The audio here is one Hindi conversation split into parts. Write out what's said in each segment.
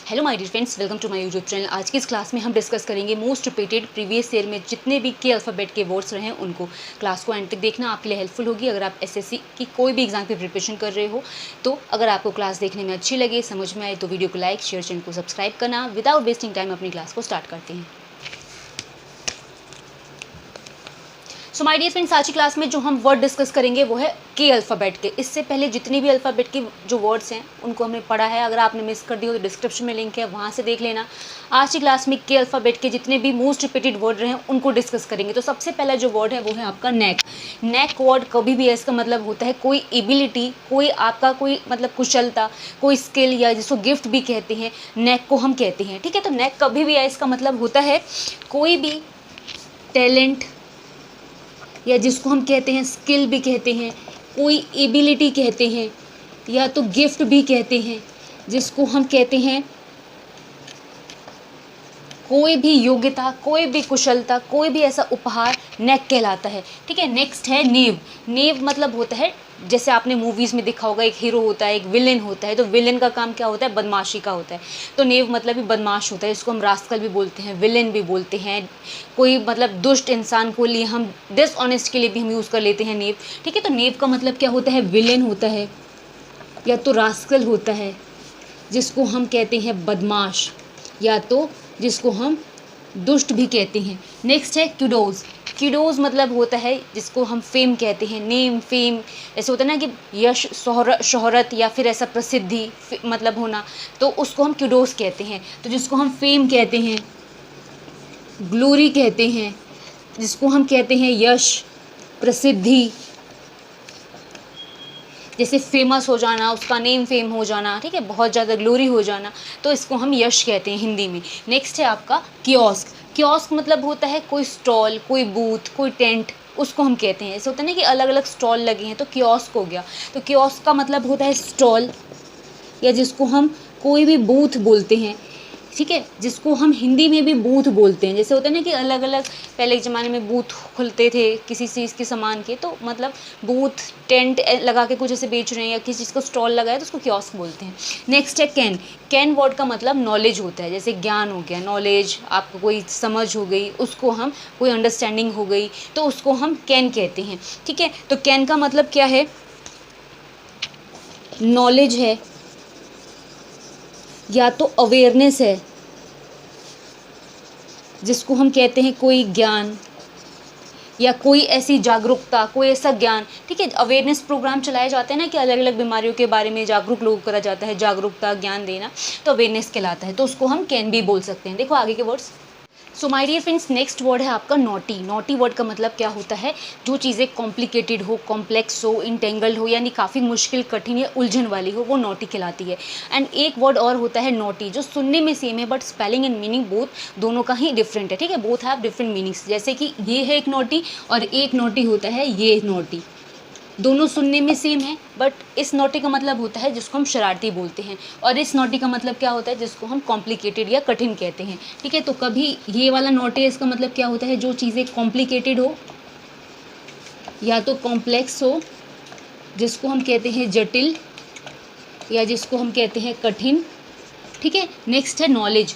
Hello my dear friends, welcome to my YouTube channel. आज की इस क्लास में हम डिस्कस करेंगे मोस्ट रिपीटेड प्रीवियस ईयर में जितने भी के अल्फ़ाबेट के वर्ड्स रहे हैं उनको। क्लास को एंड तक देखना आपके लिए हेल्पफुल होगी अगर आप एसएससी की कोई भी एग्जाम की प्रिपरेशन कर रहे हो। तो अगर आपको क्लास देखने में अच्छी लगे, समझ में आए तो वीडियो को लाइक शेयर, चैनल को सब्सक्राइब करना। विदाउट वेस्टिंग टाइम अपनी क्लास को स्टार्ट करते हैं। सो माय डियर फ्रेंड्स, आज की क्लास में जो हम वर्ड डिस्कस करेंगे वो है के अल्फ़ाबेट के। इससे पहले जितनी भी अल्फ़ाबेट के जो वर्ड्स हैं उनको हमने पढ़ा है। अगर आपने मिस कर दी हो तो डिस्क्रिप्शन में लिंक है, वहाँ से देख लेना। आज की क्लास में के अल्फ़ाबेट के जितने भी मोस्ट रिपीटेड वर्ड रहे हैं उनको डिस्कस करेंगे। तो सबसे पहला जो वर्ड है वो है आपका नेक। नेक वर्ड कभी भी इसका मतलब होता है कोई एबिलिटी, कोई आपका कोई मतलब कुशलता, कोई स्किल, या जिसको गिफ्ट भी कहते हैं, नेक को हम कहते हैं। ठीक है, तो नेक कभी भी इसका मतलब होता है कोई भी टैलेंट, या जिसको हम कहते हैं स्किल भी कहते हैं, कोई एबिलिटी कहते हैं, या तो गिफ्ट भी कहते हैं, जिसको हम कहते हैं कोई भी योग्यता, कोई भी कुशलता, कोई भी ऐसा उपहार नेक कहलाता है। ठीक है, नेक्स्ट है नेव। नेव मतलब होता है, जैसे आपने मूवीज़ में देखा होगा, एक हीरो होता है, एक विलेन होता है। तो विलेन का काम क्या होता है? बदमाशी का होता है। तो नेव मतलब भी बदमाश होता है। इसको हम रास्कल भी बोलते हैं, विलेन भी बोलते हैं। कोई मतलब दुष्ट इंसान को लिए हम डिसऑनेस्ट के लिए भी हम यूज़ कर लेते हैं नेव। ठीक है, तो नेव का मतलब क्या होता है? विलेन होता है, या तो रास्कल होता है जिसको हम कहते हैं बदमाश, या तो जिसको हम दुष्ट भी कहते हैं। नेक्स्ट है क्यूडोज। क्यूडोज मतलब होता है जिसको हम फेम कहते हैं, नेम, फेम। ऐसे होता है ना कि यश, शोहरत, या फिर ऐसा प्रसिद्धि मतलब होना, तो उसको हम क्यूडोज कहते हैं। तो जिसको हम फेम कहते हैं, ग्लोरी कहते हैं, जिसको हम कहते हैं यश, प्रसिद्धि, जैसे फेमस हो जाना, उसका नेम फेम हो जाना, ठीक है, बहुत ज़्यादा ग्लोरी हो जाना, तो इसको हम यश कहते हैं हिंदी में। नेक्स्ट है आपका कियोस्क। कियोस्क मतलब होता है कोई स्टॉल, कोई बूथ, कोई टेंट, उसको हम कहते हैं। ऐसे होता है ना कि अलग अलग स्टॉल लगे हैं, तो कियोस्क हो गया। तो कियोस्क का मतलब होता है स्टॉल, या जिसको हम कोई भी बूथ बोलते हैं। ठीक है, जिसको हम हिंदी में भी बूथ बोलते हैं। जैसे होता है ना कि अलग अलग पहले के ज़माने में बूथ खुलते थे किसी चीज़ के सामान के, तो मतलब बूथ, टेंट लगा के कुछ ऐसे बेच रहे हैं, या किसी चीज़ को स्टॉल लगाया तो उसको कियोस्क बोलते हैं। नेक्स्ट है कैन। कैन वर्ड का मतलब नॉलेज होता है। जैसे ज्ञान हो गया, नॉलेज, आपको कोई समझ हो गई, उसको हम कोई अंडरस्टैंडिंग हो गई, तो उसको हम कैन कहते हैं। ठीक है, तो कैन का मतलब क्या है? नॉलेज है, या तो अवेयरनेस है, जिसको हम कहते हैं कोई ज्ञान, या कोई ऐसी जागरूकता, कोई ऐसा ज्ञान। ठीक है, अवेयरनेस प्रोग्राम चलाए जाते हैं ना कि अलग अलग बीमारियों के बारे में जागरूक लोगों को करा जाता है, जागरूकता, ज्ञान देना, तो अवेयरनेस कहलाता है। तो उसको हम कैन भी बोल सकते हैं। देखो आगे के words. So my dear friends, next word है आपका नॉटी। नॉटी वर्ड का मतलब क्या होता है? जो चीज़ें कॉम्प्लिकेटेड हो, कॉम्प्लेक्स हो, इंटेंगल्ड हो, यानी काफ़ी मुश्किल, कठिन या उलझन वाली हो, वो नॉटी कहलाती है। एंड एक वर्ड और होता है नॉटी, जो सुनने में सेम है but spelling and meaning both दोनों का ही डिफरेंट है। ठीक है, बोथ हैव डिफरेंट मीनिंग्स। जैसे कि ये है एक नॉटी, और एक नॉटी होता है ये नॉटी। दोनों सुनने में सेम है, बट इस नॉटी का मतलब होता है जिसको हम शरारती बोलते हैं, और इस नॉटी का मतलब क्या होता है? जिसको हम कॉम्प्लिकेटेड या कठिन कहते हैं। ठीक है, तो कभी ये वाला नॉटी है, इसका मतलब क्या होता है? जो चीज़ें कॉम्प्लिकेटेड हो, या तो कॉम्प्लेक्स हो, जिसको हम कहते हैं जटिल, या जिसको हम कहते हैं कठिन। ठीक है, नेक्स्ट है नॉलेज।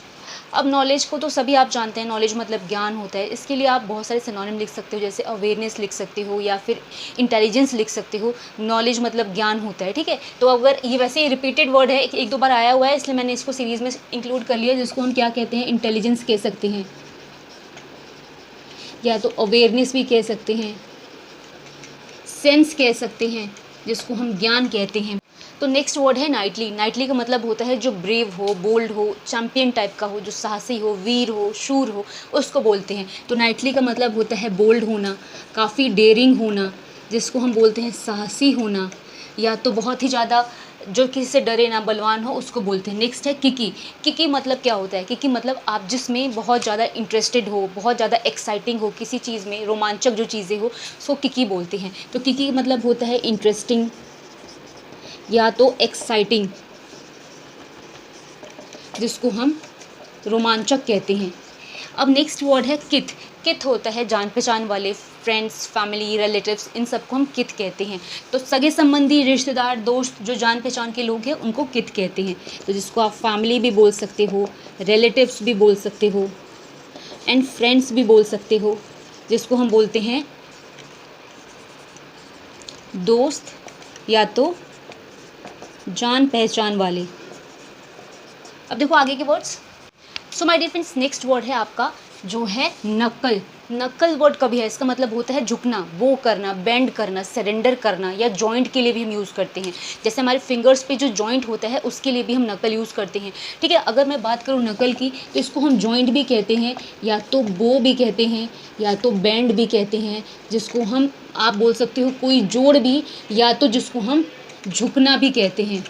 अब नॉलेज को तो सभी आप जानते हैं, नॉलेज मतलब ज्ञान होता है। इसके लिए आप बहुत सारे सिनोनिम लिख सकते हो, जैसे अवेयरनेस लिख सकते हो, या फिर इंटेलिजेंस लिख सकते हो। नॉलेज मतलब ज्ञान होता है। ठीक है, तो अगर ये वैसे रिपीटेड वर्ड है, एक दो बार आया हुआ है, इसलिए मैंने इसको सीरीज़ में इंक्लूड कर लिया, जिसको हम क्या कहते हैं? इंटेलिजेंस कह सकते हैं, या तो अवेयरनेस भी कह सकते हैं, सेंस कह सकते हैं, जिसको हम ज्ञान कहते हैं। तो नेक्स्ट वर्ड है नाइटली। नाइटली का मतलब होता है जो ब्रेव हो, बोल्ड हो, चैंपियन टाइप का हो, जो साहसी हो, वीर हो, शूर हो, उसको बोलते हैं। तो नाइटली का मतलब होता है बोल्ड होना, काफ़ी डेयरिंग होना, जिसको हम बोलते हैं साहसी होना, या तो बहुत ही ज़्यादा जो किसी से डरे ना, बलवान हो, उसको बोलते हैं। नेक्स्ट है किकी। किकी मतलब क्या होता है? किकी मतलब आप जिसमें बहुत ज़्यादा इंटरेस्टेड हो, बहुत ज़्यादा एक्साइटिंग हो, किसी चीज़ में रोमांचक जो चीज़ें हो, उसको किकी बोलते हैं। तो किकी मतलब होता है इंटरेस्टिंग, या तो एक्साइटिंग, जिसको हम रोमांचक कहते हैं। अब नेक्स्ट वर्ड है किथ। किथ होता है जान पहचान वाले, फ्रेंड्स, फैमिली, रिलेटिव्स, इन सबको हम कित कहते हैं। तो सगे संबंधी, रिश्तेदार, दोस्त, जो जान पहचान के लोग हैं उनको कित कहते हैं। तो जिसको आप फैमिली भी बोल सकते हो, रिलेटिव्स भी बोल सकते हो एंड फ्रेंड्स भी बोल सकते हो, जिसको हम बोलते हैं दोस्त या तो जान पहचान वाले। अब देखो आगे के words. So my dear friends, next word है आपका जो है नक्कल। नक्कल वर्ड कभी है, इसका मतलब होता है झुकना, बो करना, बेंड करना, सरेंडर करना, या जॉइंट के लिए भी हम यूज़ करते हैं। जैसे हमारे फिंगर्स पे जो जॉइंट होता है उसके लिए भी हम नकल यूज़ करते हैं। ठीक है, अगर मैं बात करूँ नकल की तो इसको हम जॉइंट भी कहते हैं, या तो बो भी कहते हैं, या तो बैंड भी कहते हैं, जिसको हम आप बोल सकते हो कोई जोड़ भी, या तो जिसको हम झुकना भी कहते हैं।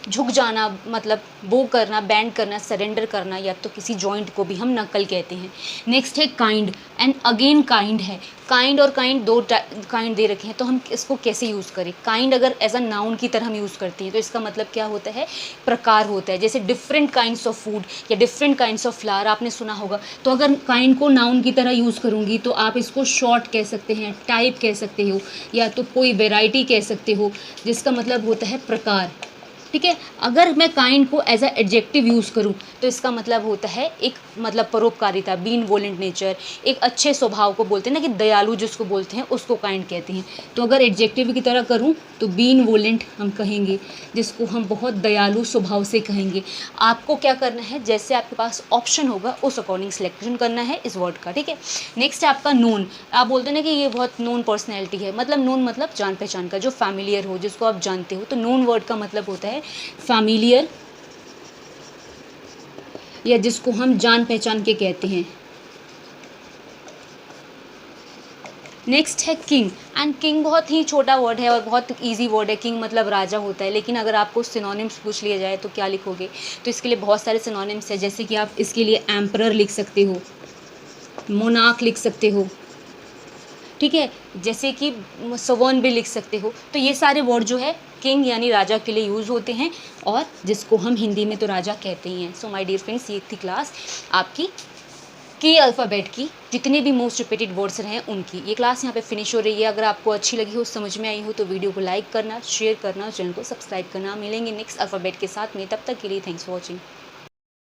झुक जाना मतलब बो करना, बैंड करना, सरेंडर करना, या तो किसी जॉइंट को भी हम नकल कहते हैं। नेक्स्ट है काइंड एंड अगेन काइंड है। काइंड और काइंड दो काइंड दे रखे हैं, तो हम इसको कैसे यूज़ करें। काइंड अगर एज अ नाउन की तरह हम यूज़ करते हैं तो इसका मतलब क्या होता है, प्रकार होता है। जैसे डिफरेंट काइंड्स ऑफ फूड या डिफरेंट काइंड्स ऑफ फ्लावर आपने सुना होगा, तो अगर काइंड को नाउन की तरह यूज़ करूँगी तो आप इसको शॉर्ट कह सकते हैं, टाइप कह सकते हो, या तो कोई वेराइटी कह सकते हो, जिसका मतलब होता है प्रकार। ठीक है, अगर मैं काइंड को एज अ एडजेक्टिव यूज़ करूँ तो इसका मतलब होता है एक मतलब परोपकारिता, बीनवोलेंट नेचर, एक अच्छे स्वभाव को बोलते हैं ना, कि दयालु जिसको बोलते हैं उसको काइंड कहते हैं। तो अगर एडजेक्टिव की तरह करूँ तो बीनवोलेंट हम कहेंगे, जिसको हम बहुत दयालु स्वभाव से कहेंगे। आपको क्या करना है, जैसे आपके पास ऑप्शन होगा उस अकॉर्डिंग सिलेक्शन करना है इस वर्ड का। ठीक है, नेक्स्ट है आपका नोन। आप बोलते हैं ना कि ये बहुत नोन पर्सनैलिटी है, मतलब नोन मतलब जान पहचान का, जो फैमिलियर हो, जिसको आप जानते हो। तो नोन वर्ड का मतलब होता है फैमिलियर, या जिसको हम जान पहचान के कहते हैं। नेक्स्ट है किंग एंड किंग बहुत ही छोटा वर्ड है और बहुत इजी वर्ड है। किंग मतलब राजा होता है, लेकिन अगर आपको सिनोनिम्स पूछ लिया जाए तो क्या लिखोगे, तो इसके लिए बहुत सारे सिनोनिम्स है। जैसे कि आप इसके लिए एम्परर लिख सकते हो, मोनार्क लिख सकते हो, ठीक है, जैसे कि सवर्न भी लिख सकते हो। तो ये सारे वर्ड जो है किंग यानी राजा के लिए यूज़ होते हैं, और जिसको हम हिंदी में तो राजा कहते ही हैं। सो माय डियर फ्रेंड्स, ये थी क्लास आपकी के अल्फ़ाबेट की, जितने भी मोस्ट रिपीटेड वर्ड्स रहे हैं उनकी। ये क्लास यहाँ पे फिनिश हो रही है। अगर आपको अच्छी लगी हो, समझ में आई हो, तो वीडियो को लाइक करना, शेयर करना, चैनल को सब्सक्राइब करना। मिलेंगे नेक्स्ट अल्फ़ाबेट के साथ में, तब तक के लिए थैंक्स फॉर वॉचिंग।